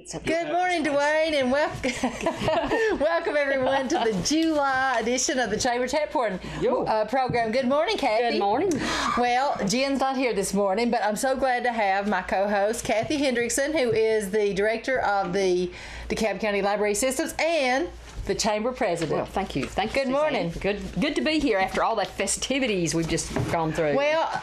Good morning, Dwayne, and welcome everyone to the July edition of the Chamber Chat program. Good morning, Kathy. Good morning. Well, Jen's not here this morning, but I'm so glad to have my co-host, Kathy Hendrickson, who is the director of the DeKalb County Library Systems and the Chamber President. Well, thank you. Good morning. Good to be here after all the festivities we've just gone through. Well,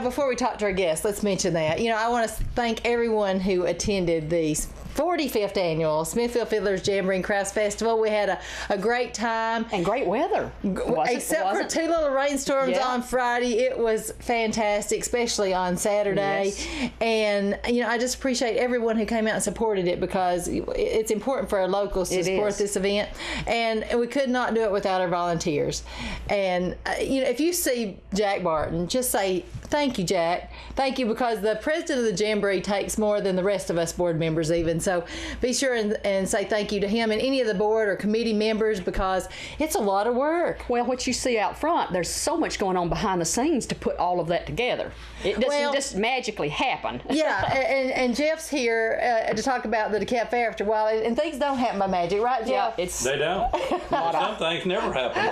before we talk to our guests, let's mention that. I want to thank everyone who attended the 45th annual Smithfield Fiddlers Jamboree and Crafts Festival. We had a great time. And great weather. Except for two little rainstorms on Friday. It was fantastic, especially on Saturday. Yes. And, I just appreciate everyone who came out and supported it, because it's important for our locals to support this event. And we could not do it without our volunteers. And, if you see Jack Barton, just say, thank you, Jack. Thank you, because the president of the Jamboree takes more than the rest of us board members even. So be sure and say thank you to him and any of the board or committee members, because it's a lot of work. Well, what you see out front, there's so much going on behind the scenes to put all of that together. It doesn't just magically happen. Yeah, and Jeff's here to talk about the DeKalb Fair after a while, and things don't happen by magic, right, Jeff? Yeah, they don't. Some things never happen.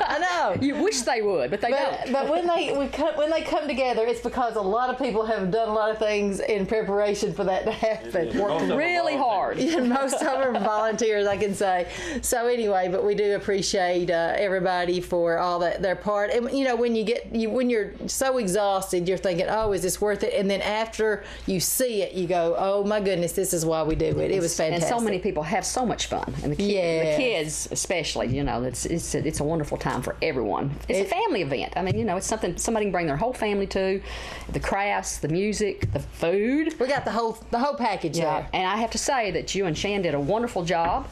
I know. You wish they would, but they don't. But when they come together, it's because a lot of people have done a lot of things in preparation for that to happen. Worked really hard. And most of them are volunteers, I can say. So anyway, but we do appreciate everybody for all their part. And when you're so exhausted, you're thinking, oh, is this worth it? And then after you see it, you go, oh my goodness, this is why we do it. It was fantastic. And so many people have so much fun, and the kids especially. It's a wonderful time for everyone. It's a family event. I mean, it's something somebody can bring their whole family to. The crafts, the music, the food. We got the whole package there. And I have to say that you and Shan did a wonderful job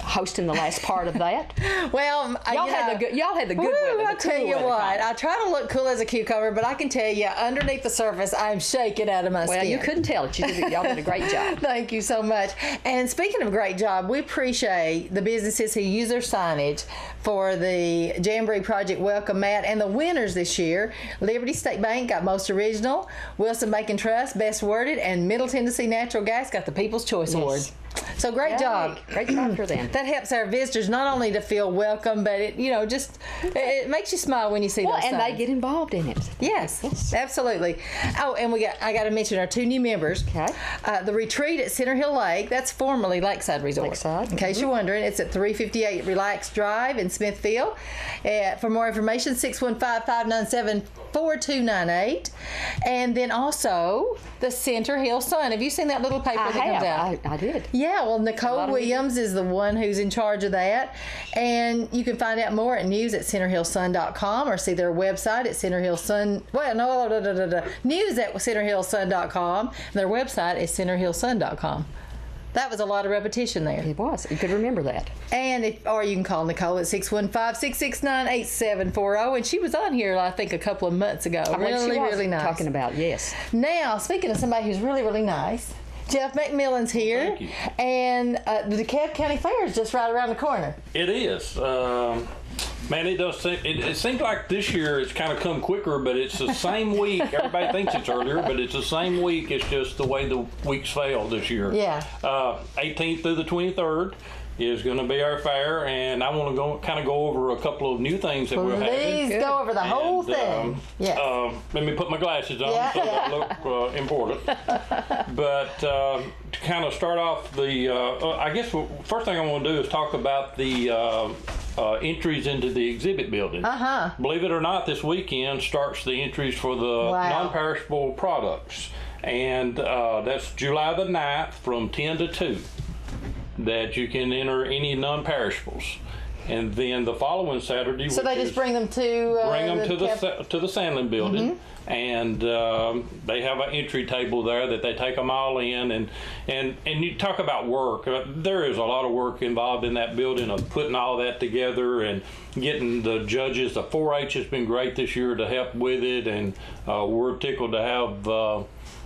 hosting the last part of that. Well, y'all had the good weather. I'll tell you what, I try to look cool as a cucumber, but I can tell you, underneath the surface, I'm shaking out of my skin. Well, you couldn't tell it. Y'all did a great job. Thank you so much. And speaking of great job, we appreciate the businesses who use their signage for the Jamboree Project Welcome Mat, and the winners this year. Liberty State Bank got Most Original, Wilson Bank and Trust Best Worded, and Middle Tennessee Natural Gas got the People's Choice Award. So great job. Great job for them. That helps our visitors not only to feel welcome, but it makes you smile when you see those and they get involved in it. Yes, absolutely. Oh, and I got to mention our two new members. Okay. The retreat at Center Hill Lake, that's formerly Lakeside Resort. Lakeside. In case you're wondering, it's at 358 Relax Drive in Smithfield. For more information, 615-597-4298. And then also the Center Hill Sun. Have you seen that little paper that comes out? I did. Yeah, well, Nicole Williams is the one who's in charge of that. And you can find out more at news@centerhillsun.com or see their website at centerhillsun. Well, no, news@centerhillsun.com. And their website is centerhillsun.com. That was a lot of repetition there. It was. You could remember that. Or you can call Nicole at 615-669-8740. And she was on here, I think, a couple of months ago. Really nice. Talking about, yes. Now, speaking of somebody who's really, really nice, Jeff McMillan's here. Thank you. And the DeKalb County Fair is just right around the corner. It is. Man, it seems like this year it's kind of come quicker, but it's the same week. Everybody thinks it's earlier, but it's the same week. It's just the way the weeks fell this year. Yeah. 18th through the 23rd is going to be our fair, and I want to go over a couple of new things that we're having. Please go over the whole thing. Yes. Let me put my glasses on so they look important. But to kind of start off I guess the first thing I want to do is talk about the entries into the exhibit building. Believe it or not, this weekend starts the entries for the non-perishable products. And that's July the 9th from 10 to 2. That you can enter any non-perishables, and then the following Saturday. So they just bring them to the Sandlin building, and they have an entry table there that they take them all in, and you talk about work. There is a lot of work involved in that building of putting all that together and getting the judges. The 4-H has been great this year to help with it, and we're tickled to have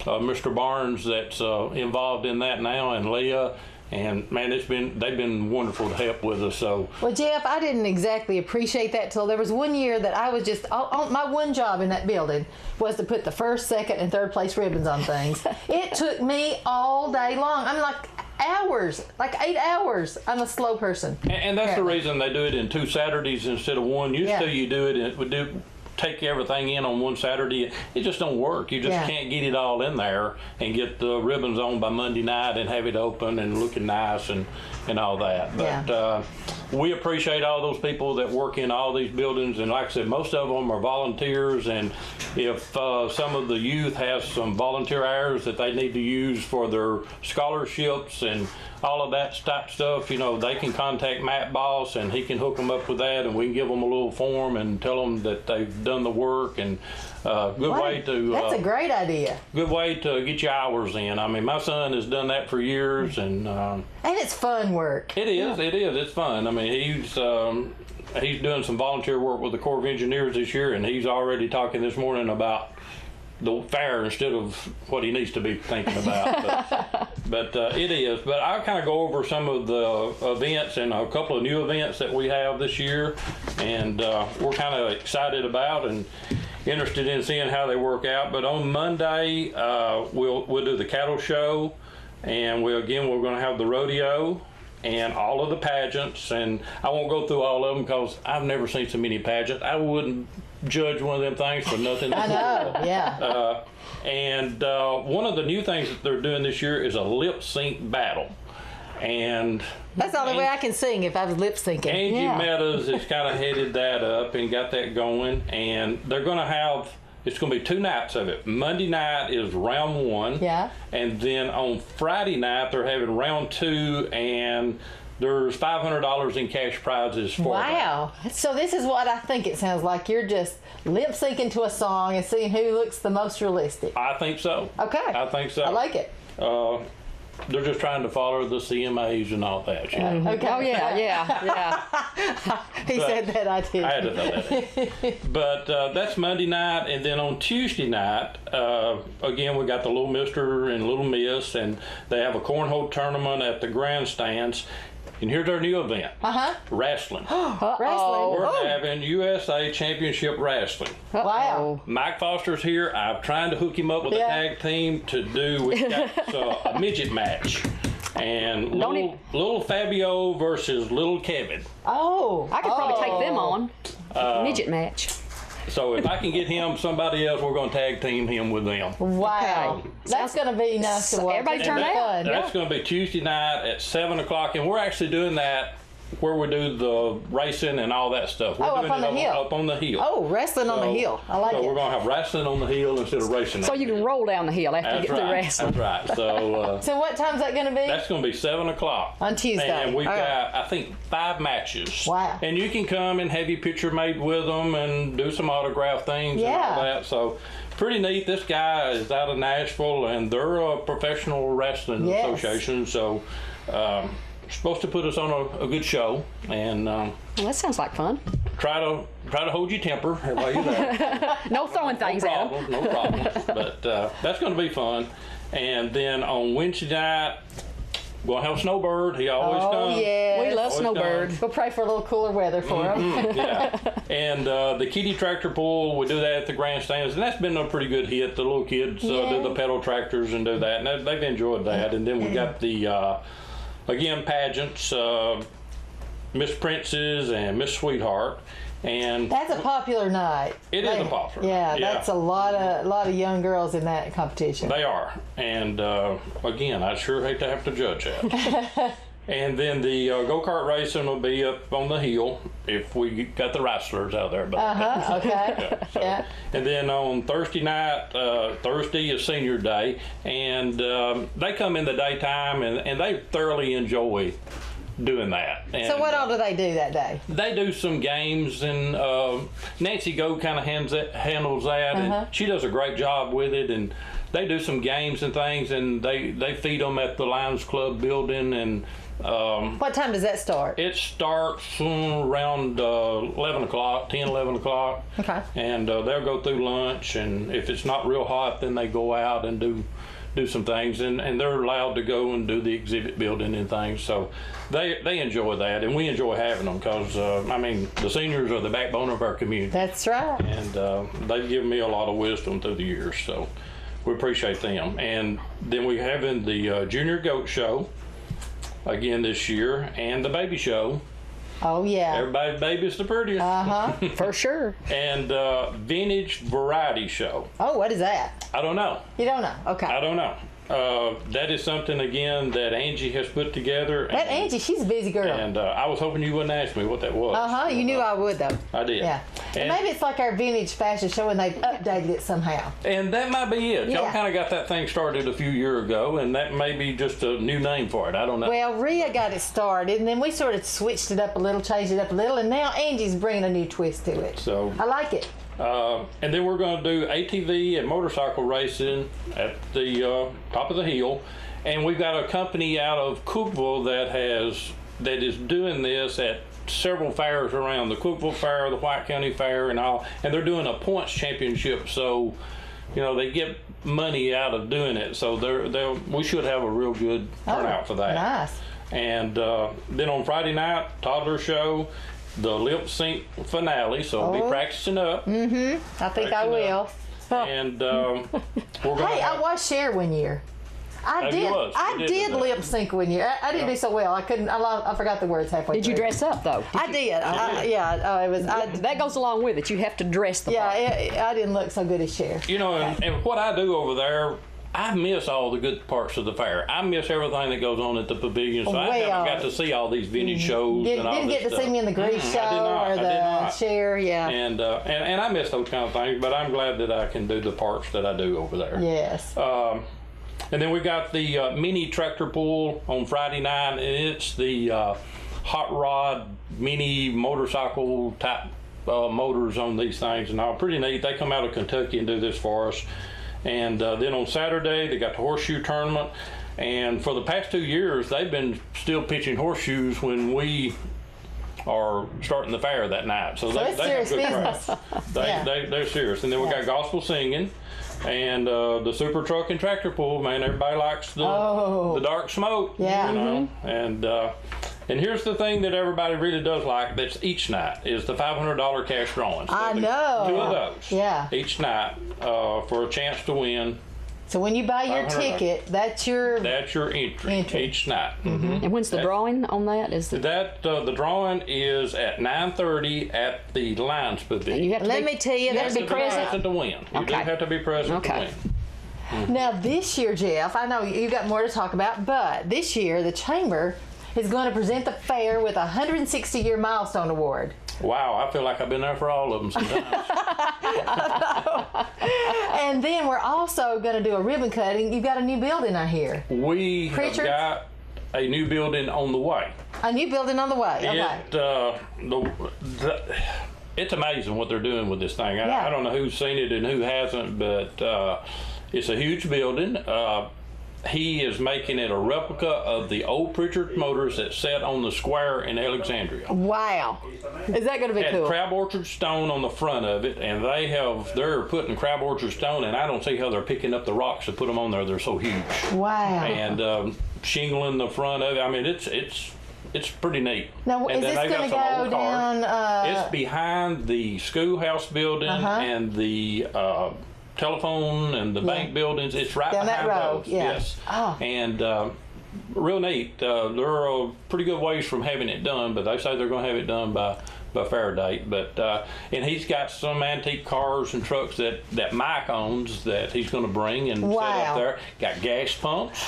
Mr. Barnes that's involved in that now, and Leah. And man, they've been wonderful to help with us. So well, Jeff, I didn't exactly appreciate that till there was one year that I was just my one job in that building was to put the first, second, and third place ribbons on things. It took me all day long. I'm like hours, like 8 hours. I'm a slow person. And that's the reason they do it in 2 Saturdays instead of one. Used to you do it take everything in on one Saturday. It just don't work. You just can't get it all in there and get the ribbons on by Monday night and have it open and looking nice and all that. But we appreciate all those people that work in all these buildings, and like I said, most of them are volunteers, and if some of the youth has some volunteer hours that they need to use for their scholarships and all of that type stuff, you know, they can contact Matt Boss and he can hook them up with that, and we can give them a little form and tell them that they've done the work. And way to that's a great idea. Good way to get your hours in. I mean, my son has done that for years, and it's fun work. It is. It is. It's fun. I mean, he's doing some volunteer work with the Corps of Engineers this year, and he's already talking this morning about the fair instead of what he needs to be thinking about. But it is. But I'll kind of go over some of the events and a couple of new events that we have this year, and we're kind of excited about and interested in seeing how they work out. But on Monday, we'll do the cattle show, and we're going to have the rodeo and all of the pageants. And I won't go through all of them because I've never seen so many pageants. I wouldn't judge one of them things for nothing. I know, yeah. And one of the new things that they're doing this year is a lip sync battle. And that's the only way I can sing if I was lip syncing. Angie Meadows has kind of headed that up and got that going. And they're going to have, it's going to be 2 nights of it. Monday night is round 1. Yeah. And then on Friday night, they're having round 2, and there's $500 in cash prizes for Wow. So this is what I think it sounds like. You're just lip syncing to a song and seeing who looks the most realistic. I think so. Okay. I think so. I like it. They're just trying to follow the CMAs and all that. Okay. Oh, yeah. He said that, I did. I had to throw that in. But that's Monday night, and then on Tuesday night, again, we got the Little Mister and Little Miss, and they have a cornhole tournament at the grandstands. And here's our new event. Wrestling. Wrestling. We're having USA Championship Wrestling. Wow. Mike Foster's here. I'm trying to hook him up with a tag team to do with a midget match. And little Fabio versus little Kevin. Oh. I could probably take them on. Midget match. So if I can get him somebody else, we're going to tag team him with them. Wow. Okay. That's going to be nice to watch. Everybody turn out. That's going to be Tuesday night at 7 o'clock, and we're actually doing that where we do the racing and all that stuff. We're doing up on the hill. Up on the hill. Oh, wrestling on the hill. I like it. So we're going to have wrestling on the hill instead of racing. So you can roll down the hill after you get through wrestling. That's right. So, so what time's that going to be? That's going to be 7 o'clock. On Tuesday. And we've got, I think, 5 matches. Wow. And you can come and have your picture made with them and do some autograph things and all that. So pretty neat. This guy is out of Nashville, and they're a professional wrestling association. So supposed to put us on a good show, and well, that sounds like fun. Try to hold your temper while you're there. No throwing things at them. No problem. But that's going to be fun. And then on Wednesday night, we're going to have Snowbird. He always comes. Yeah, we love Snowbird. We'll pray for a little cooler weather for him. Yeah. And the kiddie tractor pull, we do that at the grandstands, and that's been a pretty good hit. The little kids do the pedal tractors and do that, and they've enjoyed that. And then we got the again, pageants, Miss Princess and Miss Sweetheart, and that's a popular night. It is a popular. Yeah, that's a lot of young girls in that competition. They are, and again, I sure hate to have to judge that. And then the go-kart racing will be up on the hill if we got the wrestlers out there. Okay. Yeah. And then on Thursday night, Thursday is senior day, and they come in the daytime, and they thoroughly enjoy doing that. And so what all do they do that day? They do some games, and Nancy Go kind of handles that, and she does a great job with it. And they do some games and things, and they feed them at the Lions Club building. And what time does that start? it starts around 11 o'clock, 10, 11 o'clock. Okay. And they'll go through lunch, and if it's not real hot, then they go out and do some things, and they're allowed to go and do the exhibit building and things. So they enjoy that, and we enjoy having them because, I mean, the seniors are the backbone of our community. That's right. And they've given me a lot of wisdom through the years, so we appreciate them. And then we have in the Junior Goat Show again this year, and the Baby Show. Oh, yeah. Everybody's baby's the prettiest. Uh-huh. For sure. And Vintage Variety Show. Oh, what is that? I don't know. You don't know? Okay. I don't know. That is something, again, that Angie has put together. That Angie, she's a busy girl. And I was hoping you wouldn't ask me what that was. Uh-huh. You knew I would, though. I did. Yeah. And maybe it's like our vintage fashion show and they've updated it somehow. And that might be it. Y'all Yeah. kind of got that thing started a few years ago, and that may be just a new name for it. I don't know. Well, Rhea got it started, and then we sort of switched it up a little, changed it up a little, and now Angie's bringing a new twist to it. So I like it. and then we're going to do ATV and motorcycle racing at the top of the hill. And we've got a company out of Cookeville that is doing this at several fairs around the Cookeville Fair, the White County Fair, and all. And they're doing a points championship, so they get money out of doing it. So we should have a real good turnout for that. Nice. And then on Friday night, toddler show, the lip sync finale. So I'll be practicing up. I think I will. And we're going. Hey, I watched Cher one year. I did lip sync one year. I didn't do so well. I couldn't. I forgot the words halfway. Did you dress up though? I did. Yeah. It was. That goes along with it. You have to dress the part. Yeah. I didn't look so good as Cher. And what I do over there, I miss all the good parts of the fair. I miss everything that goes on at the pavilion. So I haven't got to see all these vintage shows. Didn't get to see me in the Grease show or the Cher. Yeah. And I miss those kind of things. But I'm glad that I can do the parts that I do over there. Yes. And then we got the mini tractor pull on Friday night, and it's the hot rod mini motorcycle type motors on these things, and all pretty neat. They come out of Kentucky and do this for us. And then on Saturday they got the horseshoe tournament, and for the past 2 years they've been still pitching horseshoes when we are starting the fair that night. So they serious have good business. crowds. They're serious. And then we got gospel singing. And the super truck and tractor pull, man, everybody likes the dark smoke. Yeah. And here's the thing that everybody really does like, that's each night, is the $500 cash drawing. So I know. 2 of those. Yeah. Each night for a chance to win. So when you buy your ticket, that's your entry. Each night. And when's the drawing on that? The drawing is at 9:30 at the Lions Pavilion. Let me tell you, you have to be present to win. You do have to be present to win. Now this year, Jeff, I know you got more to talk about, but this year the Chamber is going to present the fair with a 160-year milestone award. Wow, I feel like I've been there for all of them sometimes. And then we're also going to do a ribbon cutting. You've got a new building, I hear. We have got a new building on the way. A new building on the way. Okay. It's amazing what they're doing with this thing. I don't know who's seen it and who hasn't, but it's a huge building. He is making it a replica of the old Pritchard motors that sat on the square in Alexandria. Wow. Is that going to be cool? Crab Orchard stone on the front of it, and they're putting Crab Orchard stone, and I don't see how they're picking up the rocks to put them on there. They're so huge. Wow. And shingling the front of it. I mean, it's pretty neat. Now, and is this going to go down? It's behind the schoolhouse building and the telephone and the bank buildings. It's right down behind that road. those. Yeah. Yes. Oh. And real neat. They're a pretty good ways from having it done, but they say they're going to have it done by fair date. But and he's got some antique cars and trucks that Mike owns that he's going to bring and set up there. Got gas pumps.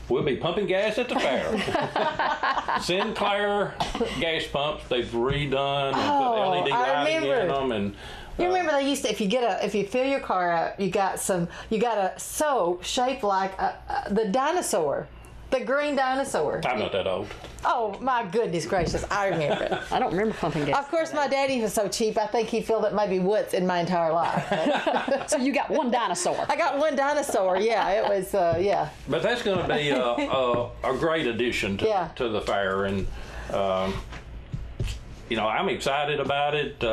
We'll be pumping gas at the fair. Sinclair gas pumps. They've redone and put LED lighting in them. And you remember they used to, if you fill your car up, you got a soap shaped like the dinosaur. The green dinosaur. I'm not that old. Oh, my goodness gracious. I remember it. I don't remember pumpkin gas. Of course, my daddy was so cheap, I think he filled up maybe once in my entire life. So you got one dinosaur. I got one dinosaur, yeah. It was, yeah. But that's going to be a great addition to the fair. And, you know, I'm excited about it.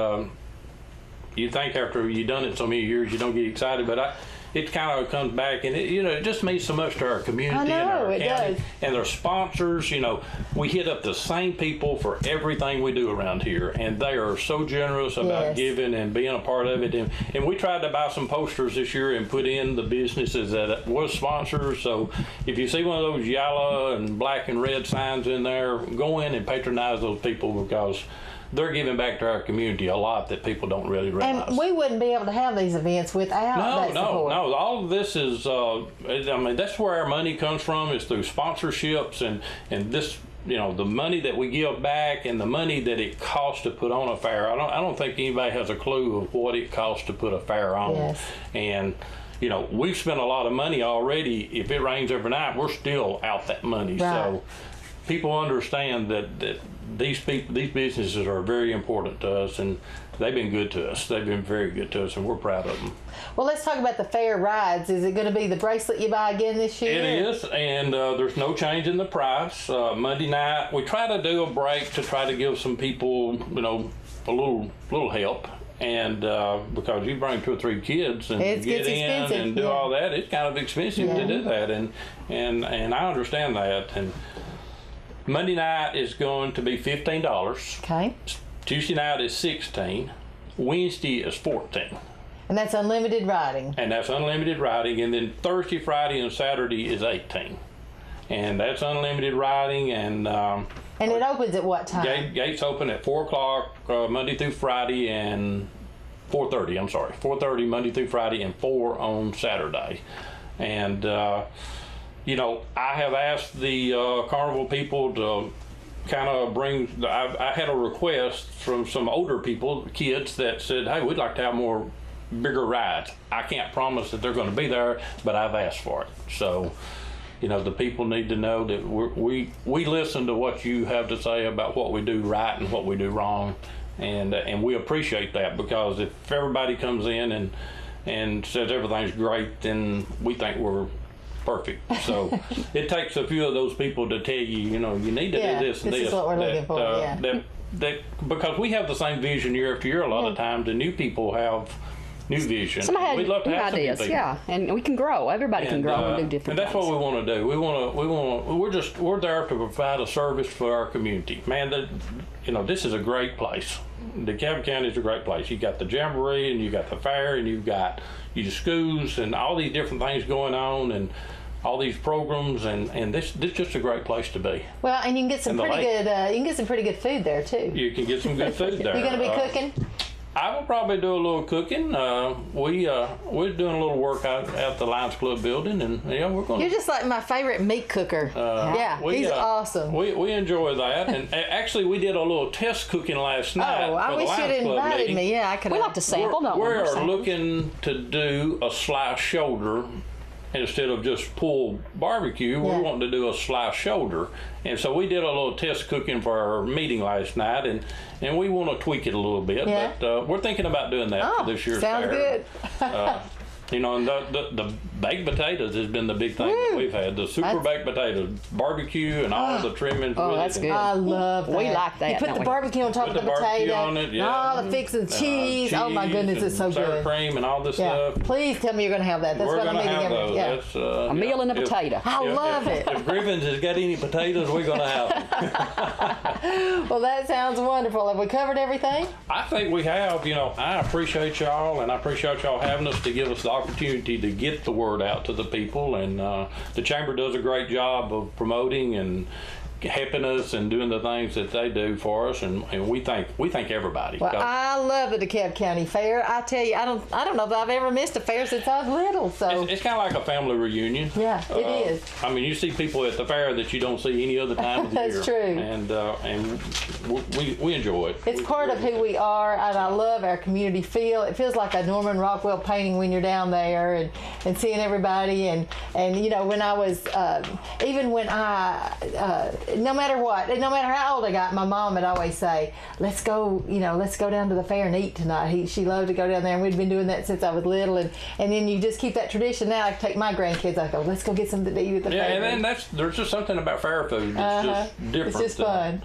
You think after you've done it so many years, you don't get excited, but it kind of comes back, and it just means so much to our community and our county. Does. And their sponsors. You know, we hit up the same people for everything we do around here, and they are so generous about giving and being a part of it. And we tried to buy some posters this year and put in the businesses that was sponsors. So if you see one of those yellow and black and red signs in there, go in and patronize those people, because they're giving back to our community a lot that people don't really realize. And we wouldn't be able to have these events without that support. No. All of this is, I mean, that's where our money comes from, is through sponsorships and this, you know, the money that we give back and the money that it costs to put on a fair. I don't think anybody has a clue of what it costs to put a fair on. Yes. And, you know, we've spent a lot of money already. If it rains every night, we're still out that money. Right. So people understand that these businesses are very important to us, and they've been good to us. They've been very good to us, and we're proud of them. Well, let's talk about the fair rides. Is it going to be the bracelet you buy again this year? It is, and there's no change in the price. Monday night, we try to do a break to try to give some people, you know, a little help. And because you bring 2 or 3 kids and get in and do all that, it's kind of expensive to do that, and I understand that. And Monday night is going to be $15. Okay. Tuesday night is $16. Wednesday is $14. And that's unlimited riding. And that's unlimited riding. And then Thursday, Friday, and Saturday is $18. And that's unlimited riding. And it opens at what time? Gates open at 4 o'clock Monday through Friday, and 4:30. I'm sorry, 4:30 Monday through Friday, and 4 on Saturday. And you know, I have asked the carnival people to kind of bring, I had a request from some older people, kids, that said, hey, we'd like to have more bigger rides. I can't promise that they're going to be there, but I've asked for it. So, you know, the people need to know that we listen to what you have to say about what we do right and what we do wrong. And we appreciate that, because if everybody comes in and says everything's great, then we think we're perfect. So it takes a few of those people to tell you, you know, you need to do this and this. This is what we're looking for, that because we have the same vision year after year a lot of times, and new people have new vision. We'd love to have ideas, some people. And we can grow. Everybody can grow and do different things. And that's what we want to do. We're there to provide a service for our community. Man, you know, this is a great place. DeKalb County is a great place. You got the jamboree, and you got the fair, and you've got your schools, and all these different things going on, and all these programs, and this is just a great place to be. Well, and you can get some pretty good food there too. You can get some good food there. You going to be cooking? I will probably do a little cooking. We're doing a little work out at the Lions Club building, and we're going. You're just like my favorite meat cooker. He's awesome. We enjoy that, and actually we did a little test cooking last night. Oh, I wish you'd invited me. Yeah, I could. We like to sample, don't we? We're looking to do a sliced shoulder. Instead of just pulled barbecue, we're wanting to do a sliced shoulder. And so we did a little test cooking for our meeting last night, and we want to tweak it a little bit. Yeah. But we're thinking about doing that for this year's sounds fair. Good. You know, and the baked potatoes has been the big thing that we've had. The super baked potatoes, barbecue, and all the trimmings. Oh, that's good. I love that. We like that. You put the barbecue on top of the potato, on it, and all the fixing cheese. Oh my goodness, it's so sour good. cream and all this stuff. Please tell me you're going to have that. That's what I'm eating every day. A meal and a potato. I love it. If Griffin's has got any potatoes, we're going to have them. Well, that sounds wonderful. Have we covered everything? I think we have. You know, I appreciate y'all, and I appreciate y'all having us to give us the opportunity to get the word out to the people. And the chamber does a great job of promoting and helping us and doing the things that they do for us, and we thank everybody. Well, I love the DeKalb County Fair. I tell you, I don't know that I've ever missed a fair since I was little. So it's kind of like a family reunion. Yeah, it is. I mean, you see people at the fair that you don't see any other time of the year. That's true. And we enjoy it. It's part of who we are, and I love our community feel. It feels like a Norman Rockwell painting when you're down there and seeing everybody. And you know, when I was, even when I, no matter how old I got, my mom would always say, let's go down to the fair and eat tonight. She loved to go down there, and we'd been doing that since I was little. And then you just keep that tradition. Now I take my grandkids, I go, let's go get something to eat at the fair. Yeah, and then there's just something about fair food that's just different. It's just fun.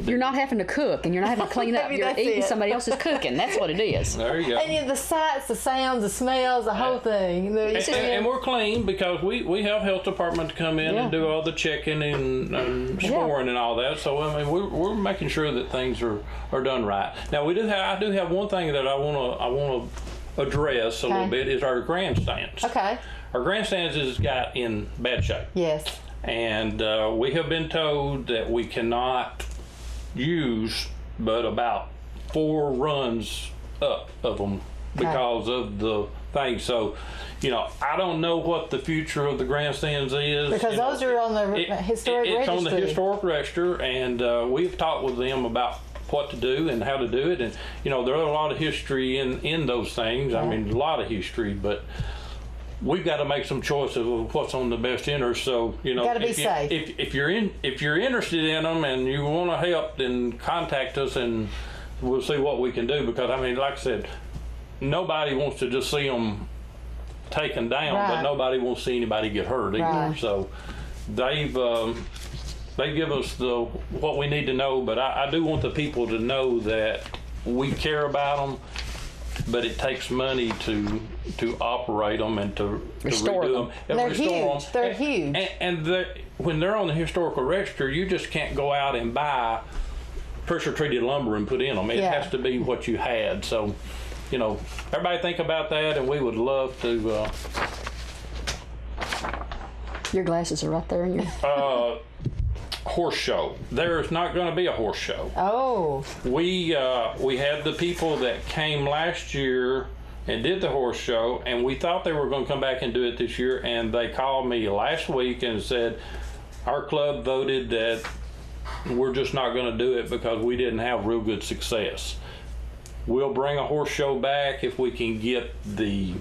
You're not having to cook, and you're not having to clean up. You're eating somebody else's cooking. That's what it is. There you go. And the sights, the sounds, the smells, the whole thing. And we're clean because we have health department to come in and do all the checking and scoring and all that. So I mean, we're making sure that things are done right. Now I do have one thing that I want to address a little bit is our grandstands. Okay. Our grandstands has got in bad shape. Yes. And we have been told that we cannot use but about 4 runs up of them because of the thing. So, you know, I don't know what the future of the grandstands is. Because those are on the historic register. It's on the historic register, and we've talked with them about what to do and how to do it. And, you know, there's a lot of history in those things. I mean, a lot of history, but we've got to make some choices of what's on the best interest. So, you know, gotta be safe. If you're interested in them and you want to help, then contact us and we'll see what we can do. Because I mean, like I said, nobody wants to just see them taken down, but nobody wants to see anybody get hurt either. Right. So they give us what we need to know. But I do want the people to know that we care about them. But it takes money to operate them and to restore redo them. And They're restore huge. them. They're huge. And when they're on the historical register, you just can't go out and buy pressure-treated lumber and put in them. It has to be what you had. So, you know, everybody think about that, and we would love to. Your glasses are right there in your. Horse show. There's not going to be a horse show. Oh. We had the people that came last year and did the horse show, and we thought they were going to come back and do it this year, and they called me last week and said our club voted that we're just not going to do it because we didn't have real good success. We'll bring a horse show back if we can get the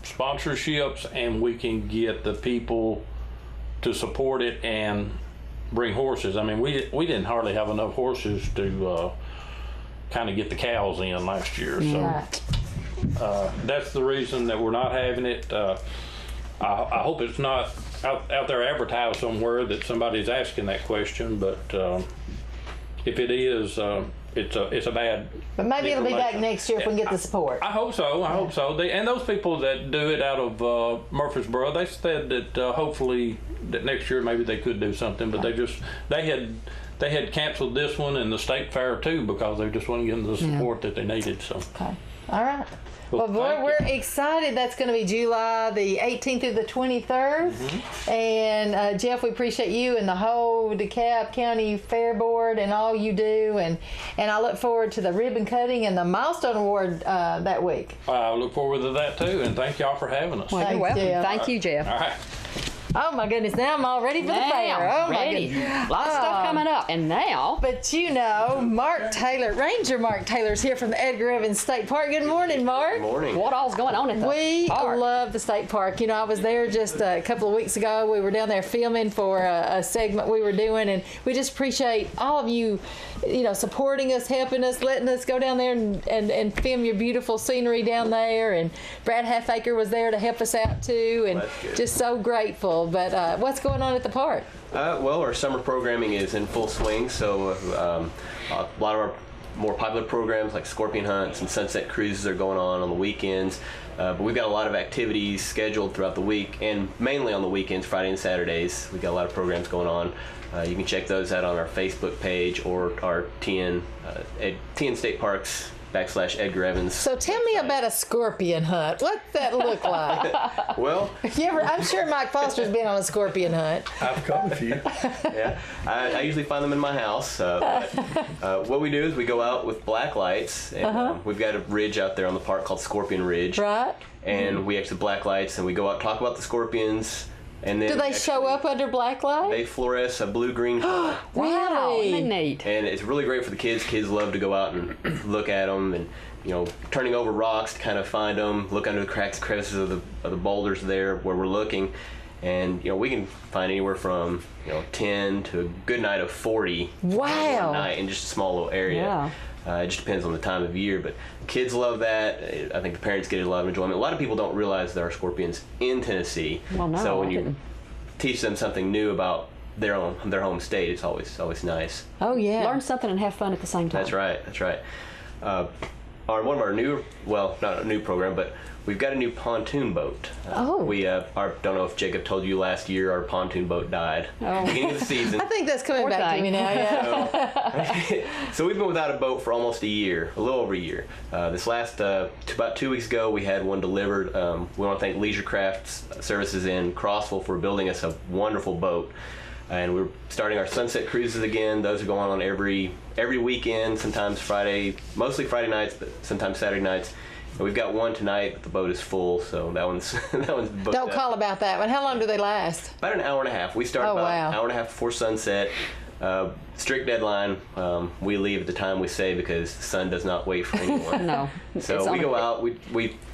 sponsorships and we can get the people to support it and bring horses. I mean, we didn't hardly have enough horses to kind of get the cows in last year. So that's the reason that we're not having it. I hope it's not out there advertised somewhere that somebody's asking that question, but if it is, it's a bad. But maybe it'll be back next year if we can get the support. I hope so. I hope so. And those people that do it out of Murfreesboro, they said that hopefully that next year maybe they could do something, but they had canceled this one and the state fair too because they just weren't getting the support that they needed. So. Okay. All right. Well, we're excited. That's going to be July the 18th through the 23rd. Mm-hmm. And Jeff, we appreciate you and the whole DeKalb County Fair Board and all you do. And I look forward to the ribbon cutting and the milestone award that week. I look forward to that too. And thank y'all for having us. Well, you're welcome. Jeff. Thank you, Jeff. All right. Oh my goodness, now I'm all ready for the fair. Oh my goodness. Lots of stuff coming up. And now. But you know, Ranger Mark Taylor's here from the Edgar Evans State Park. Good morning, Mark. Good morning. What all's going on at the We park? love the state park. You know, I was there just a couple of weeks ago. We were down there filming for a segment we were doing, and we just appreciate all of you, you know, supporting us, helping us, letting us go down there and film your beautiful scenery down there. And Brad Halfacre was there to help us out too, and just so grateful. But what's going on at the park? Well, our summer programming is in full swing, so a lot of our more popular programs like scorpion hunts and sunset cruises are going on the weekends. But we've got a lot of activities scheduled throughout the week, and mainly on the weekends, Friday and Saturdays. We've got a lot of programs going on. You can check those out on our Facebook page or our TN State Parks /Edgar Evans. So tell me about a scorpion hunt. What's that look like? Well, I'm sure Mike Foster's been on a scorpion hunt. I've caught a few. Yeah, I usually find them in my house. But what we do is we go out with black lights, and we've got a ridge out there on the park called Scorpion Ridge. Right. And we actually black lights, and we go out and talk about the scorpions. And then do they show up under black light? They fluoresce a blue-green color. Wow, Really? isn't that neat? And it's really great for the kids. Kids love to go out and look at them, and turning over rocks to kind of find them, look under the cracks, crevices of the boulders there where we're looking, and we can find anywhere from 10 to a good night of 40. Wow. One night in just a small little area. Yeah. It just depends on the time of year, but kids love that. I think the parents get a lot of enjoyment. A lot of people don't realize there are scorpions in Tennessee. Well, no, so when I you didn't. teach them something new about their home state, it's always nice. Oh, yeah. Learn something and have fun at the same time. That's right. One of our new, well, not a new program, but we've got a new pontoon boat. We don't know if Jacob told you last year our pontoon boat died. Beginning of the season. I think that's coming Poor back to thing. me now, yeah. So we've been without a boat for almost a year, a little over a year. This last, about 2 weeks ago, we had one delivered. We want to thank Leisure Craft Services in Crossville for building us a wonderful boat. And we're starting our sunset cruises again. Those are going on every weekend, sometimes mostly Friday nights, but sometimes Saturday nights. And we've got one tonight, but the boat is full, so that one's booked Don't up. call about that one. How long do they last? About an hour and a half. We start about an hour and a half before sunset. Strict deadline. We leave at the time we say because the sun does not wait for anyone. No. So we go out. We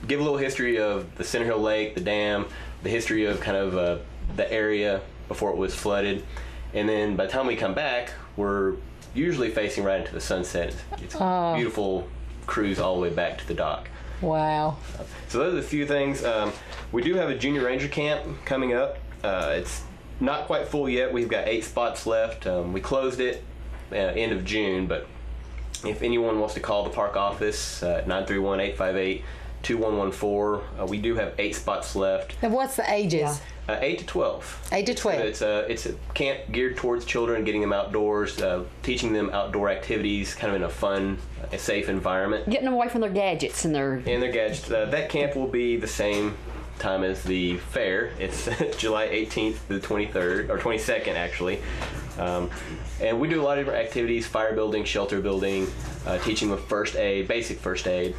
give a little history of the Center Hill Lake, the dam, the history of kind of the area before it was flooded, and then by the time we come back, we're usually facing right into the sunset. It's a beautiful cruise all the way back to the dock. Wow. So those are the few things. We do have a junior ranger camp coming up. It's not quite full yet. We've got 8 spots left. We closed it end of June, but if anyone wants to call the park office at 931-858-2114, we do have 8 spots left. And what's the ages? 8 to 12. 8 to 12. So it's a camp geared towards children, getting them outdoors, teaching them outdoor activities, kind of in a fun, safe environment. Getting them away from their gadgets and their gadgets. That camp will be the same time as the fair. It's July 18th to the 23rd, or 22nd actually. And we do a lot of different activities: fire building, shelter building, teaching them basic first aid.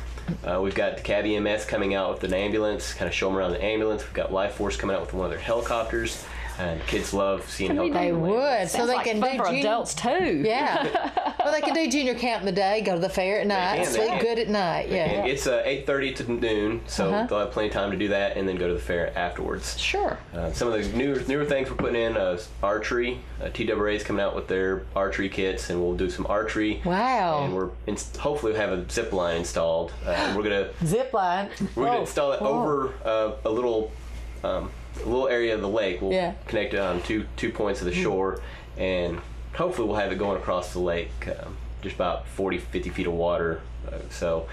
We've got DeKalb EMS coming out with an ambulance, kind of show them around the ambulance. We've got Life Force coming out with one of their helicopters, and kids love seeing helicopters. They would, so they like can fun do for adults too. Yeah. Well, they can do junior camp in the day, go to the fair at night, sleep good at night. Yeah. And it's 8:30 to noon, so they'll have plenty of time to do that, and then go to the fair afterwards. Sure. Some of the newer things we're putting in archery. TWA is coming out with their archery kits, and we'll do some archery. Wow. And hopefully have a zip line installed. And we're gonna Zip line. install it over a little area of the lake. We'll connect it on two points of the shore, and hopefully we'll have it going across the lake, just about 40-50 feet of water. So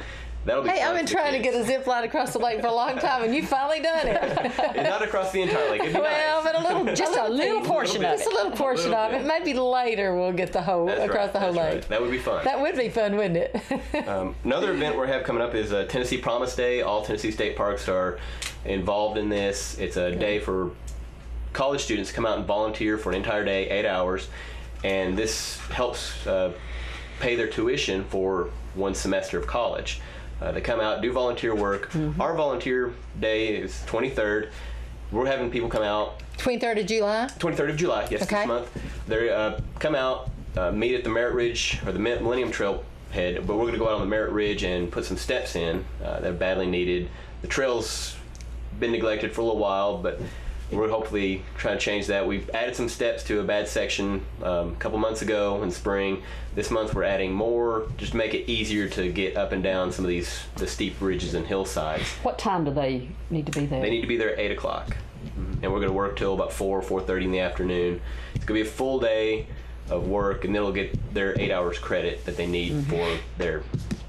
that'll be Hey, fun I've been for the trying to kids. get a zip line across the lake for a long time, and you've finally done it. Not across the entire lake. It'd be Well, nice. but Just a little portion of Just a it. little portion of it. Maybe later we'll get the whole That's across right, the whole that's lake. right. That would be fun. That would be fun, wouldn't it? Another event we have coming up is Tennessee Promise Day. All Tennessee state parks are involved in this. It's a day for college students to come out and volunteer for an entire day, 8 hours, and this helps pay their tuition for one semester of college. They come out, do volunteer work. Our volunteer day is 23rd. We're having people come out 23rd of July? 23rd of July, yes, Okay. this month. They come out, meet at the Merritt Ridge, or the Millennium Trail head, but we're going to go out on the Merritt Ridge and put some steps in. They're badly needed. The trail's been neglected for a little while, but we're hopefully trying to change that. We've added some steps to a bad section a couple months ago in spring. This month we're adding more, just to make it easier to get up and down some of the steep ridges and hillsides. What time do they need to be there? They need to be there at 8 o'clock. And we're going to work till about 4:30 in the afternoon. It's going to be a full day of work, and then they'll get their 8 hours credit that they need for their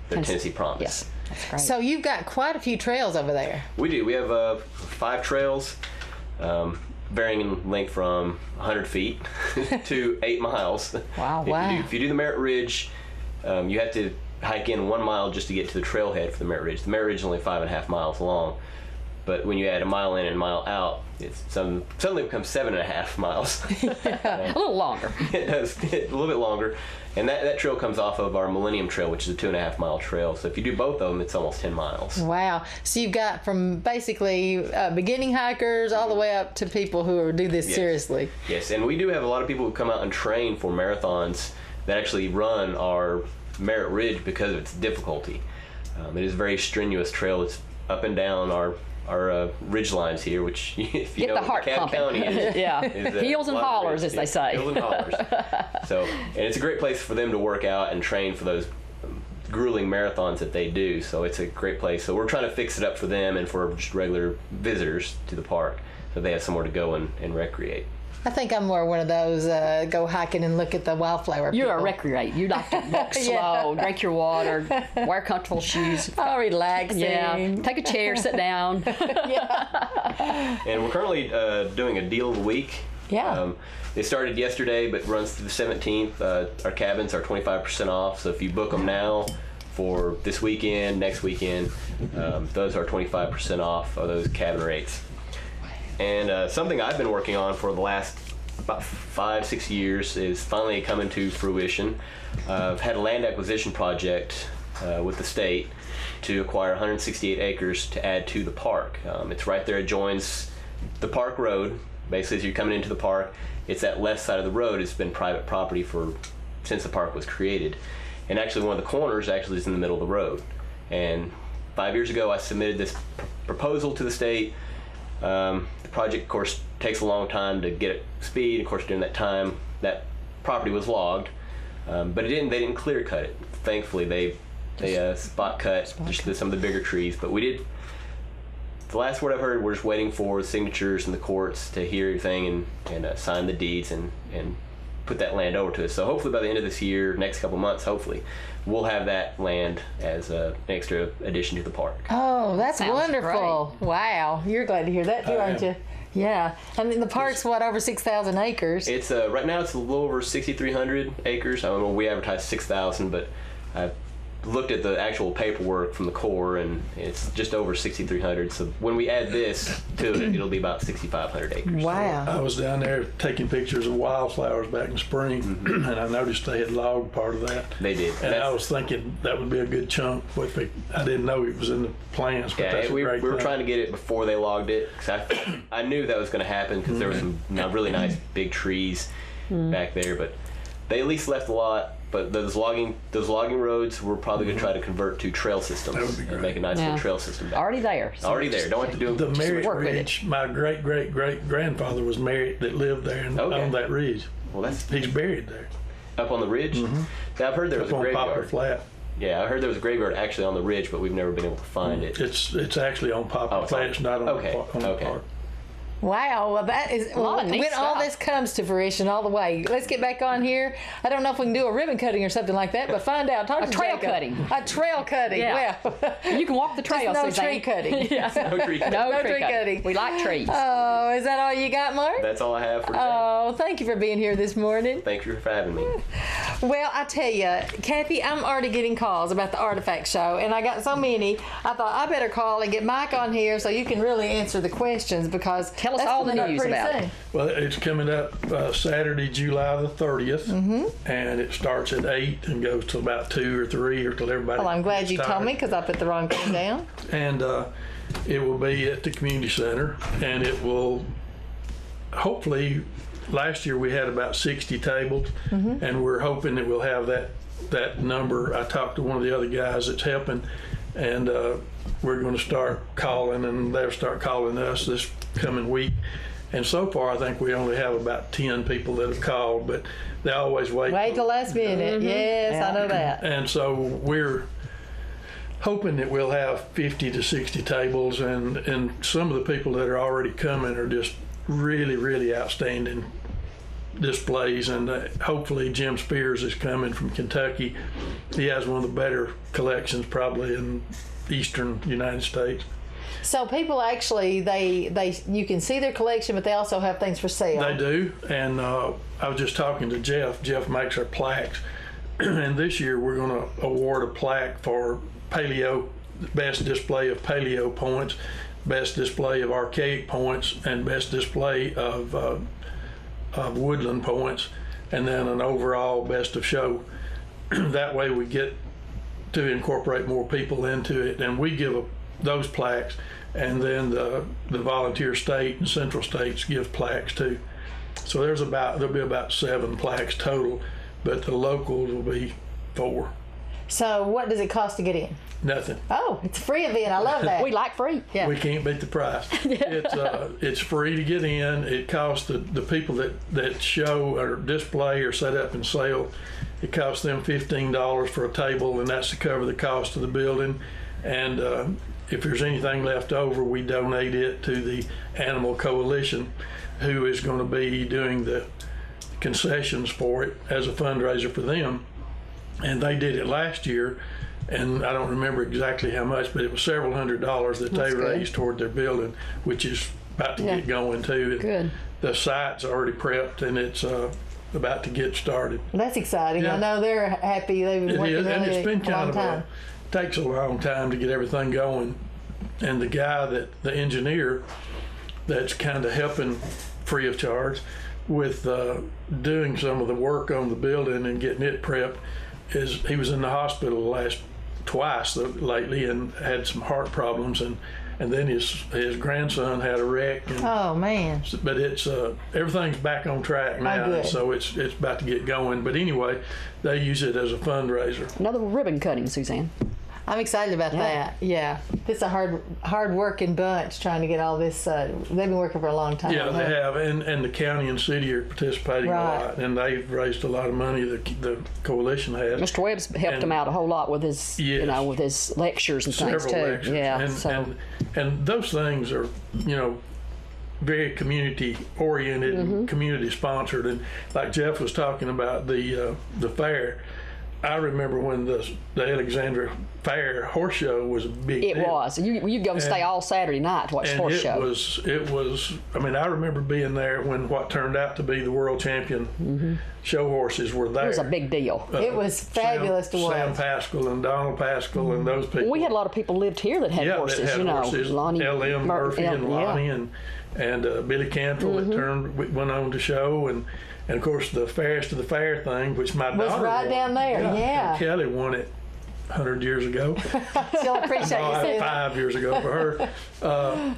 Tennessee Promise. Yes, that's great. So you've got quite a few trails over there. We do. We have 5 trails, varying in length from 100 feet to 8 miles. Wow. Wow. If you do the Merritt Ridge, you have to hike in 1 mile just to get to the trailhead for the Merritt Ridge. The Merritt Ridge is only 5.5 miles long, but when you add a mile in and a mile out, it's suddenly becomes 7.5 miles. A little longer. It does, a little bit longer. And that trail comes off of our Millennium Trail, which is a 2.5 mile trail. So if you do both of them, it's almost 10 miles. Wow. So you've got from basically beginning hikers all the way up to people who do this seriously. Yes, and we do have a lot of people who come out and train for marathons that actually run our Merritt Ridge because of its difficulty. It is a very strenuous trail. It's up and down our ridge lines here, which if you Get know the heart DeKalb County is, Heels and hollers, as they say. Heels and hollers. So, and it's a great place for them to work out and train for those grueling marathons that they do. So it's a great place. So we're trying to fix it up for them and for just regular visitors to the park, so they have somewhere to go and recreate. I think I'm more one of those go hiking and look at the wildflower You're people. a recreate. You like to walk slow, drink your water, wear comfortable shoes. Oh, relaxing. Yeah. Take a chair, sit down. And we're currently doing a deal of the week. Yeah. It started yesterday, but runs through the 17th. Our cabins are 25% off. So if you book them now for this weekend, next weekend, those are 25% off of those cabin rates. And something I've been working on for the last about 5-6 years is finally coming to fruition. I've had a land acquisition project with the state to acquire 168 acres to add to the park. It's right there, it joins the park road. Basically, as you're coming into the park, it's that left side of the road. It's been private property since the park was created. And actually, one of the corners actually is in the middle of the road. And 5 years ago, I submitted this proposal to the state. The project, of course, takes a long time to get up to speed. Of course, during that time, that property was logged, but they didn't clear cut it. Thankfully, they spot cut just some of the bigger trees. But we did. The last word I've heard, we're just waiting for signatures in the courts to hear everything and sign the deeds and put that land over to us. So hopefully by the end of this year, next couple months, hopefully, we'll have that land as an extra addition to the park. Oh, that's Sounds wonderful. great. Wow. You're glad to hear that too, aren't you? Yeah. I mean, the park's over 6,000 acres. It's right now it's a little over 6,300 acres. I don't know, we advertised 6,000, but I've looked at the actual paperwork from the Corps, and it's just over 6,300. So when we add this to it, it'll be about 6,500 acres. Wow. I was down there taking pictures of wildflowers back in spring, and I noticed they had logged part of that. They did. And I was thinking that would be a good chunk. I didn't know it was in the plans, but that's a we great were thing. trying to get it before they logged it, because I knew that was going to happen, because there were some really nice big trees back there, but they at least left a lot. But those logging roads, we're probably going to try to convert to trail systems. That would be and great. make a nice little trail system back Already there. So Already there. Don't have to do The Merritt work with it. Ridge, my great-great-great-grandfather was Merritt that lived there and Okay. on that ridge. Well, that's He's buried there. up on the ridge. Yeah, I've heard there was Up a on Poplar graveyard. Flat. Yeah, I heard there was a graveyard actually on the ridge, but we've never been able to find it. It's actually on Poplar it's Flat. on- It's not on okay, the okay. park. Wow, well that is lot of neat when all stuff. this comes to fruition all the way. Let's get back on here. I don't know if we can do a ribbon cutting or something like that, but find out. Talk A to trail Jacob. cutting. A trail cutting. Yeah. Well, You can walk the trail, no Suzanne. tree cutting. Yeah. No tree cut. No, No tree tree cutting. cutting. We like trees. Oh, is that all you got, Mark? That's all I have for today. Oh, thank you for being here this morning. Thank you for having me. Well, I tell you, Kathy, I'm already getting calls about the Artifact Show, and I got so many, I thought I better call and get Mike on here so you can really answer the questions, because Tell us that's all the coming up news pretty about it. soon. Well, it's coming up Saturday, July the 30th, and it starts at 8 and goes till about 2 or 3 or till everybody. Well, I'm glad you gets told me, tired. because I put the wrong thing down. And it will be at the community center, and it will hopefully. Last year we had about 60 tables, and we're hoping that we'll have that number. I talked to one of the other guys that's helping, and we're going to start calling, and they'll start calling us this coming week. And so far, I think we only have about 10 people that have called, but they always wait. Wait till last minute. Yes, Yeah. I know that. And so we're hoping that we'll have 50 to 60 tables, and some of the people that are already coming are just really, really outstanding displays. And hopefully Jim Spears is coming from Kentucky. He has one of the better collections probably in eastern United States. So people actually, you can see their collection, but they also have things for sale. They do, and I was just talking to Jeff. Jeff makes our plaques, And this year we're going to award a plaque for paleo, best display of paleo points, best display of archaic points, and best display of woodland points, and then an overall best of show. That way we get to incorporate more people into it, and we give those plaques, and then the volunteer state and central states give plaques too. So there'll be about 7 plaques total, but the locals will be 4. So what does it cost to get in? Nothing. Oh, it's a free event. I love that. We like free. Yeah. We can't beat the price. It's free to get in. It costs the people that show or display or set up and sell, it costs them $15 for a table, and that's to cover the cost of the building. And if there's anything left over, we donate it to the Animal Coalition, who is going to be doing the concessions for it as a fundraiser for them. And they did it last year, and I don't remember exactly how much, but it was several $100s that they raised toward their building, which is about to get going too. Good. The site's already prepped, and it's about to get started. That's exciting. Yeah. I know they're happy. They've been working and really it's been a long time. Takes a long time to get everything going. And the engineer that's kind of helping free of charge with doing some of the work on the building and getting it prepped, he was in the hospital twice lately and had some heart problems, and then his grandson had a wreck. Oh man! But it's everything's back on track now, so it's about to get going. But anyway, they use it as a fundraiser. Another ribbon cutting, Suzanne. I'm excited about that. Yeah, this is a hard working bunch trying to get all this. They've been working for a long time. Yeah, they have, and the county and city are participating a lot, and they've raised a lot of money. The coalition has. Mr. Webb's helped him out a whole lot with his, with his lectures and things too. Lectures. Yeah, and those things are, very community oriented and community sponsored. And like Jeff was talking about the fair. I remember when the Alexandria Fair horse show was a big deal. It was. You'd go and stay all Saturday night to watch the horse show. It was, I mean, I remember being there when what turned out to be the world champion show horses were there. It was a big deal. It was fabulous to watch. Sam Pascal and Donald Pascal and those people. We had a lot of people lived here that had horses, that had horses. Lonnie L.M. Murphy and Lonnie and Billy Cantrell that went on to show, and of course the Fairest of the Fair thing, which my daughter was right down there. Yeah. Kelly won it 100 years ago. Still appreciate you saying that. 5 years ago for her.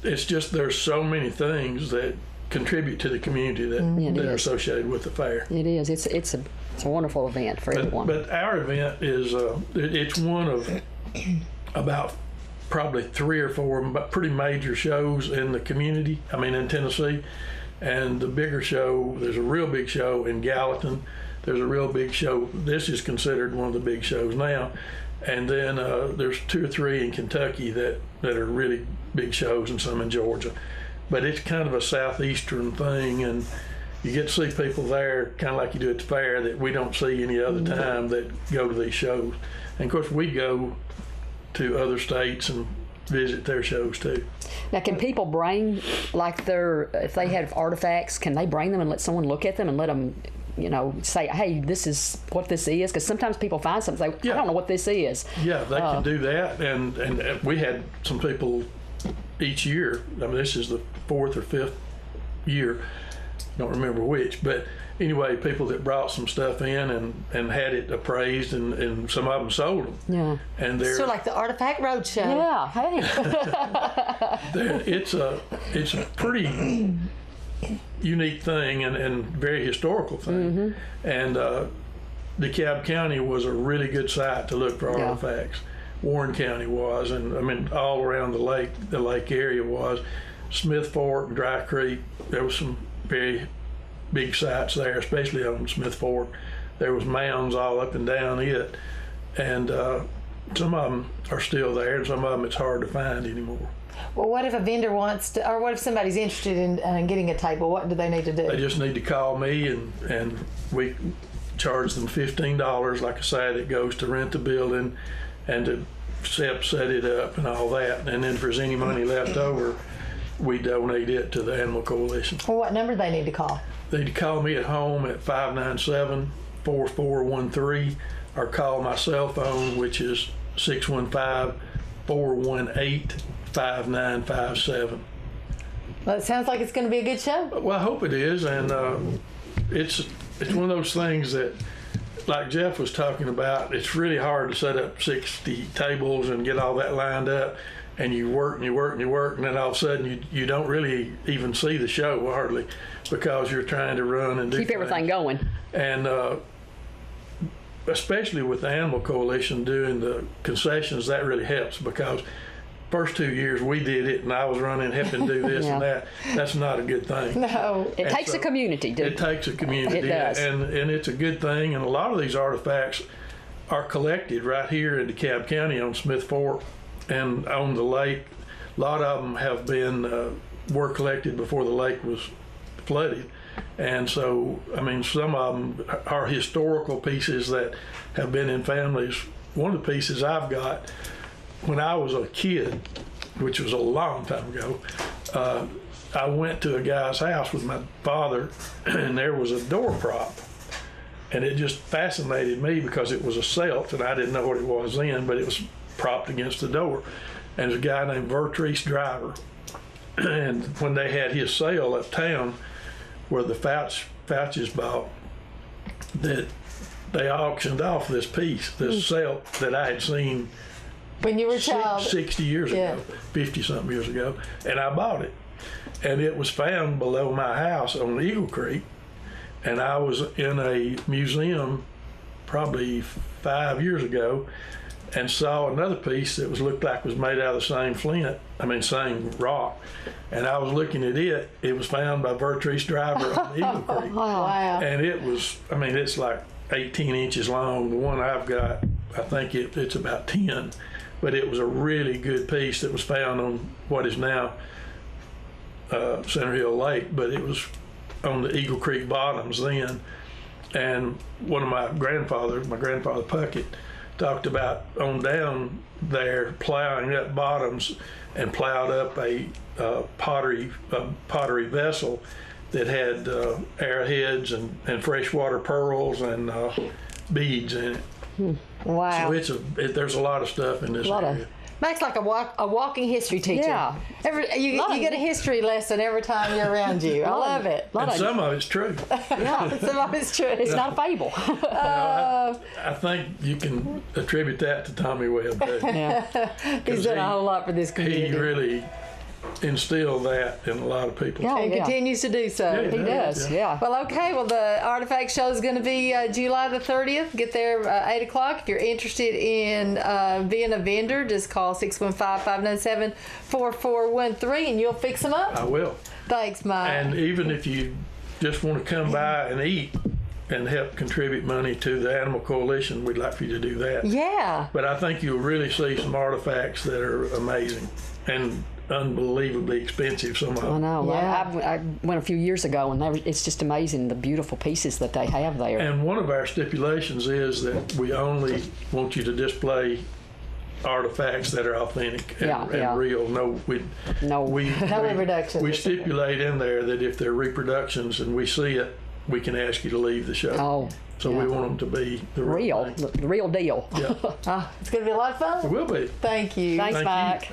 It's just there's so many things that contribute to the community that are associated with the fair. It is. It's a wonderful event for everyone. But our event is it's one of about probably 3 or 4 pretty major shows in the community. I mean, in Tennessee. And the bigger show, there's a real big show in Gallatin. There's a real big show. This is considered one of the big shows now. And then there's 2 or 3 in Kentucky that are really big shows, and some in Georgia. But it's kind of a southeastern thing, and you get to see people there, kind of like you do at the fair, that we don't see any other time that go to these shows. And of course, we go to other states and visit their shows too. Now, can people bring, if they have artifacts, can they bring them and let someone look at them and let them, say, hey, this is what this is? Because sometimes people find something and say, I don't know what this is. Yeah, they can do that. And we had some people each year. I mean, this is the 4th or 5th year. Don't remember which, but anyway, people that brought some stuff in and had it appraised, and some of them sold them. Yeah. And they're sort of like the Artifact Roadshow. Yeah. Hey. it's a pretty unique thing and very historical thing. And DeKalb County was a really good site to look for artifacts. Warren County was, and I mean all around the lake area was. Smith Fork, Dry Creek, there was some very big sites there, especially on Smith Fork. There was mounds all up and down it, and some of them are still there, and some of them it's hard to find anymore. Well, what if a vendor wants to, or what if somebody's interested in getting a table? What do they need to do? They just need to call me, and we charge them $15, like I say, that goes to rent the building and to set it up and all that. And then if there's any money left over, we donate it to the Animal Coalition. Well, what number do they need to call? They need to call me at home at 615-441-4413, or call my cell phone, which is 615-418-5957. Well, it sounds like it's going to be a good show. Well, I hope it is, and it's one of those things that, like Jeff was talking about, it's really hard to set up 60 tables and get all that lined up, and you work and you work and you work, and then all of a sudden you don't really even see the show hardly, because you're trying to run and keep everything going. And especially with the Animal Coalition doing the concessions, that really helps, because first 2 years we did it and I was running, helping do this and that. That's not a good thing. No. It takes a community. It takes a community. It does. And it's a good thing. And a lot of these artifacts are collected right here in DeKalb County on Smith Fork and on the lake. A lot of them have been, were collected before the lake was flooded. And so, I mean, some of them are historical pieces that have been in families. One of the pieces I've got, when I was a kid, which was a long time ago, I went to a guy's house with my father, and there was a door prop. And it just fascinated me because it was a celt, and I didn't know what it was then, but it was propped against the door. And there's a guy named Vertrice Driver. And when they had his sale uptown, where the Fouches bought, that they auctioned off this piece, this celt that I had seen when you were a child, 60 years ago, 50-something years ago, and I bought it. And it was found below my house on Eagle Creek, and I was in a museum probably 5 years ago and saw another piece that looked like was made out of the same same rock. And I was looking at it. It was found by Vertrice Driver on Eagle Creek. Wow. And it was, I mean, it's like 18 inches long. The one I've got, I think it's about 10. But it was a really good piece that was found on what is now Center Hill Lake, but it was on the Eagle Creek bottoms then. And one of my grandfather Puckett, talked about on down there plowing up bottoms and plowed up a pottery vessel that had arrowheads and freshwater pearls and beads in it. Wow. So there's a lot of stuff in this area. Mac's like a walking history teacher. Yeah. You get a history lesson every time you're around you. I love it. And some of it's true. Yeah, Some of it's true. it's not a fable. I think you can attribute that to Tommy Webb, too. He's done a whole lot for this community. He really instilled that in a lot of people. Yeah. And continues to do so. Yeah, He does, yeah. Well, okay. Well, the Artifact Show is going to be July the 30th. Get there 8 o'clock. If you're interested in being a vendor, just call 615-597-4413 and you'll fix them up. I will. Thanks, Mike. And even if you just want to come by and eat and help contribute money to the Animal Coalition, we'd like for you to do that. Yeah. But I think you'll really see some artifacts that are amazing and unbelievably expensive, some of them. I know. Yeah. I went a few years ago, and it's just amazing the beautiful pieces that they have there. And one of our stipulations is that we only want you to display artifacts that are authentic and real. No reproductions. We stipulate in there that if they're reproductions and we see it, we can ask you to leave the show. Oh. So we want them to be the real thing. The real deal. Yeah. It's going to be a lot of fun. It will be. Thank you. Thanks, Mike.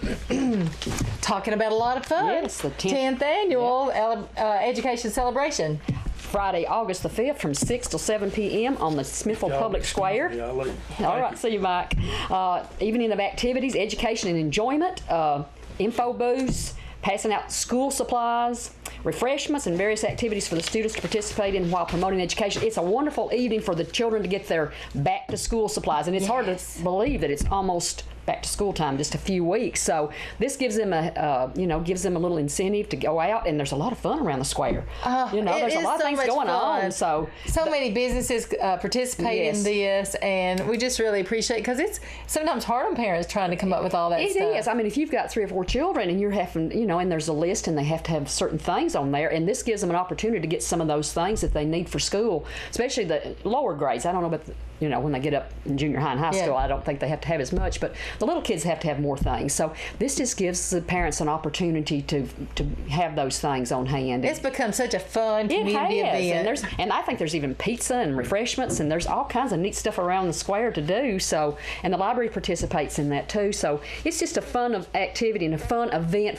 Talking about a lot of fun. Yes, the 10th annual education celebration. Friday, August the 5th from 6 till 7 p.m. on the Smithville Public Square. Yeah, I'll leave. All right, see you, Mike. Evening of activities, education and enjoyment, info booths, passing out school supplies, refreshments, and various activities for the students to participate in while promoting education. It's a wonderful evening for the children to get their back-to-school supplies, and it's hard to believe that it's almost back to school time, just a few weeks. So this gives them a little incentive to go out, and there's a lot of fun around the square. There's a lot of things going on. So many businesses participate in this, and we just really appreciate it, because it's sometimes hard on parents trying to come up with all that stuff. It is. I mean, if you've got 3 or 4 children and you're having, and there's a list and they have to have certain things on there, and this gives them an opportunity to get some of those things that they need for school, especially the lower grades. I don't know about when they get up in junior high and high school, I don't think they have to have as much, but the little kids have to have more things. So this just gives the parents an opportunity to have those things on hand. It's become such a fun community event. And I think there's even pizza and refreshments, and there's all kinds of neat stuff around the square to do. So, and the library participates in that too. So it's just a fun activity and a fun event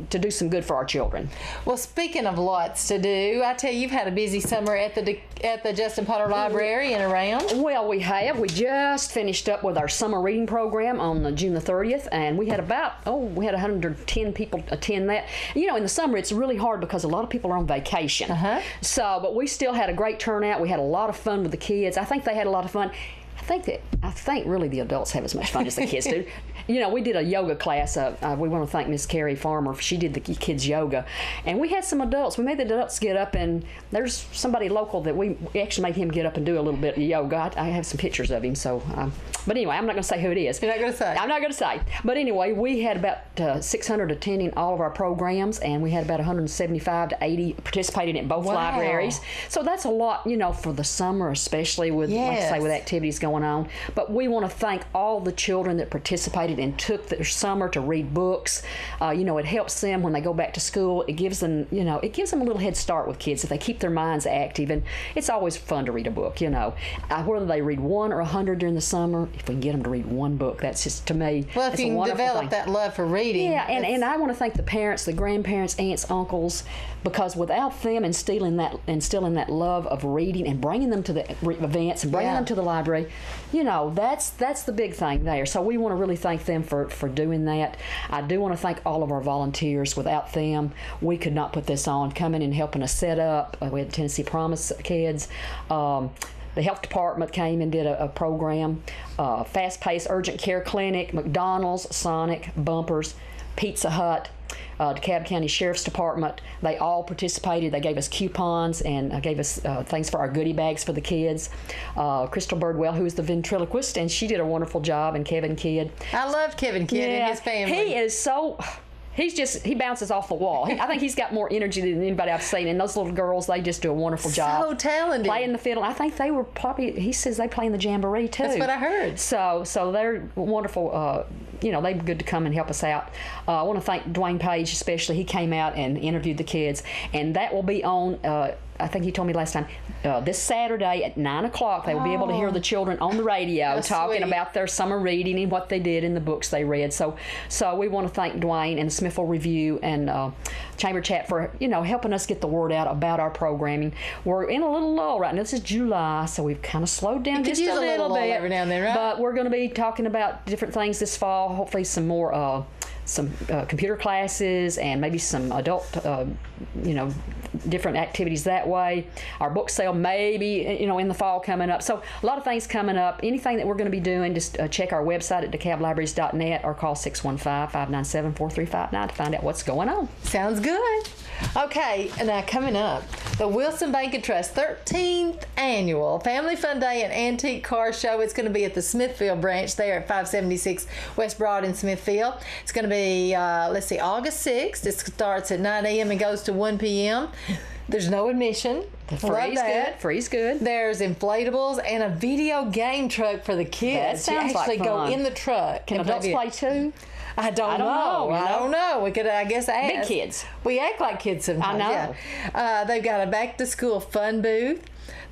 to do some good for our children. Well, speaking of lots to do, I tell you, you've had a busy summer at the Justin Potter Library and around. Well, we have. We just finished up with our summer reading program on June the 30th, and we had we had 110 people attend that. In the summer it's really hard because a lot of people are on vacation. So, but we still had a great turnout. We had a lot of fun with the kids. I think they had a lot of fun. I think really the adults have as much fun as the kids do. We did a yoga class. We want to thank Miss Carrie Farmer. She did the kids yoga, and we had some adults. We made the adults get up, and there's somebody local that we actually made him get up and do a little bit of yoga. I have some pictures of him. So, but anyway, I'm not going to say who it is. You're not going to say. I'm not going to say. But anyway, we had about 600 attending all of our programs, and we had about 175 to 80 participating in both libraries. So that's a lot, for the summer, especially with like I say, with activities going on. But we want to thank all the children that participated and took their summer to read books. It helps them when they go back to school. It gives them, a little head start with kids if they keep their minds active. And it's always fun to read a book, whether they read 1 or 100 during the summer. If we can get them to read one book, that's just, to me, well, if you can develop that love for reading. Yeah, and I want to thank the parents, the grandparents, aunts, uncles, because without them instilling that love of reading and bringing them to the events and bringing them to the library, that's the big thing there. So we want to really thank them for doing that. I do want to thank all of our volunteers. Without them, we could not put this on. Coming and helping us set up. We had Tennessee Promise kids. The health department came and did a program. Fast-paced urgent care clinic, McDonald's, Sonic, Bumpers, Pizza Hut, DeKalb County Sheriff's Department. They all participated. They gave us coupons and gave us things for our goodie bags for the kids. Crystal Birdwell, who is the ventriloquist, and she did a wonderful job, and Kevin Kidd. I love Kevin Kidd and his family. He is so... He bounces off the wall. I think he's got more energy than anybody I've seen. And those little girls, they just do a wonderful job. So talented. Playing the fiddle. I think they were probably, he says they play in the jamboree too. That's what I heard. So they're wonderful. They're good to come and help us out. I want to thank Dwayne Page especially. He came out and interviewed the kids. And that will be on, I think he told me last time, this Saturday at 9 o'clock, they will be able to hear the children on the radio talking about their summer reading and what they did in the books they read. So we want to thank Dwayne and the Smithville Review and Chamber Chat for, helping us get the word out about our programming. We're in a little lull right now. This is July, so we've kind of slowed down just a little bit. Every now and then, right? But we're going to be talking about different things this fall, hopefully some more computer classes and maybe some adult, different activities that way. Our book sale maybe, in the fall coming up. So a lot of things coming up. Anything that we're going to be doing, just check our website at DeKalbLibraries.net or call 615-597-4359 to find out what's going on. Sounds good. Okay, now coming up, the Wilson Bank and Trust 13th Annual Family Fun Day and Antique Car Show. It's going to be at the Smithfield branch there at 576 West Broad in Smithfield. It's going to be, August 6th. It starts at 9 a.m. and goes to 1 p.m. There's no admission. Free's good. Free's good. There's inflatables and a video game truck for the kids. That sounds like fun. You actually go in the truck. Can adults play too? I don't know. I don't know. We could, I guess, ask. Big kids. We act like kids sometimes. I know. Yeah. They've got a back-to-school fun booth.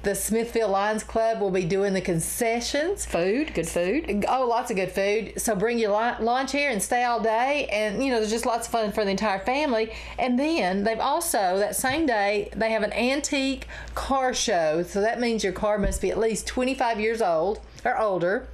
The Smithfield Lions Club will be doing the concessions. Good food. Oh, lots of good food. So bring your lunch here and stay all day. And, there's just lots of fun for the entire family. And then they've also, that same day, they have an antique car show. So that means your car must be at least 25 years old or older.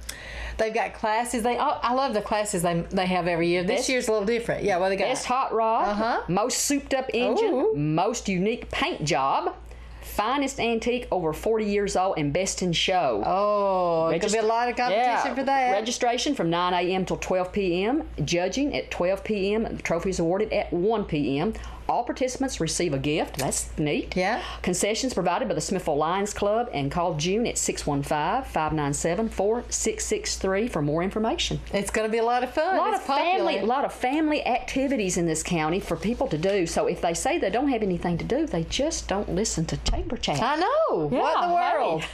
They've got classes. I love the classes they have every year. This year's a little different. Yeah, what they got? Best hot rod, most souped up engine, most unique paint job, finest antique over 40 years old, and best in show. Oh, there's going to be a lot of competition for that. Registration from 9 a.m. till 12 p.m. Judging at 12 p.m. The trophies awarded at 1 p.m. All participants receive a gift. That's neat. Yeah. Concessions provided by the Smithville Lions Club, and call June at 615-597-4663 for more information. It's going to be a lot of fun. A lot It's of popular. family activities in this county for people to do. So if they say they don't have anything to do, they just don't listen to Chamber Chat. I know. What in the world?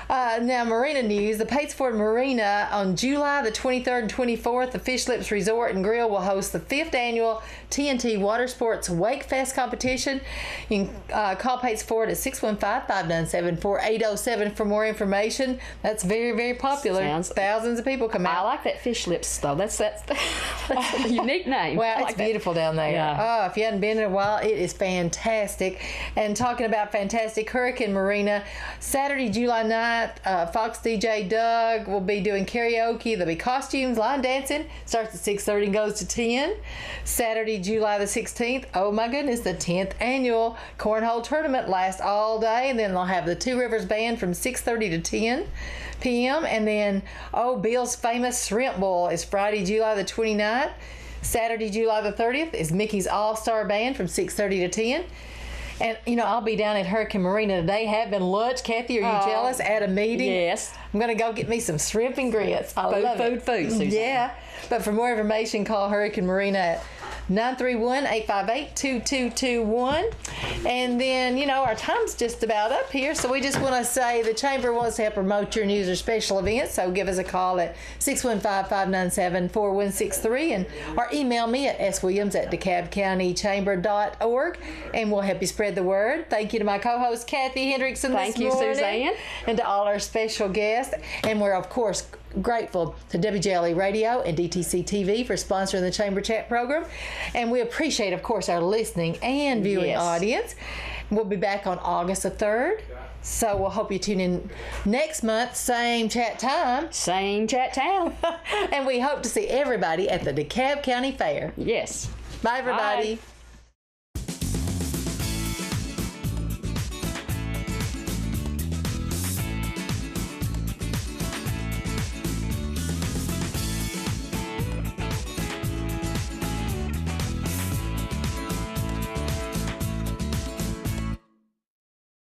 Now, marina news. The Patesford Marina on July the 23rd and 24th, the Fish Lips Resort and Grill will host the 5th annual TNT Water Sports Wake Fest competition. You can call Patesford at 615-597-4807 for more information. That's very, very popular. Thousands of people come out. I like that Fish Lips, though. That's a unique name. Well, like it's beautiful down there. Yeah. Oh, if you hadn't been in a while, it is fantastic. And talking about fantastic, Hurricane Marina, Saturday, July 9th, Fox DJ Doug will be doing karaoke. There'll be costumes, line dancing. Starts at 6:30 and goes to 10. Saturday, July the 16th, oh my goodness, the 10th annual Cornhole Tournament lasts all day. And then they'll have the Two Rivers Band from 6:30 to 10 p.m. And then, Bill's Famous Shrimp Bowl is Friday, July the 29th. Saturday, July the 30th is Mickey's All-Star Band from 6:30 to 10. And, I'll be down at Hurricane Marina today having lunch. Kathy, are you jealous? At a meeting? Yes. I'm going to go get me some shrimp and grits. I love it. Food, Susan. Yeah. But for more information, call Hurricane Marina at 931-858-2221. And then, our time's just about up here, so we just want to say the Chamber wants to help promote your news or special events, so give us a call at 615-597-4163 or email me at swilliams@DeKalbCountyChamber.org, and we'll help you spread the word. Thank you to my co-host, Kathy Hendrickson, Thank you, morning, Suzanne. and to all our special guests. And we're, of course, grateful to WJLE Radio and DTC TV for sponsoring the Chamber Chat program. And we appreciate, of course, our listening and viewing audience. We'll be back on August the 3rd. So we'll hope you tune in next month, same chat time. Same chat town. And we hope to see everybody at the DeKalb County Fair. Yes. Bye, everybody. Bye.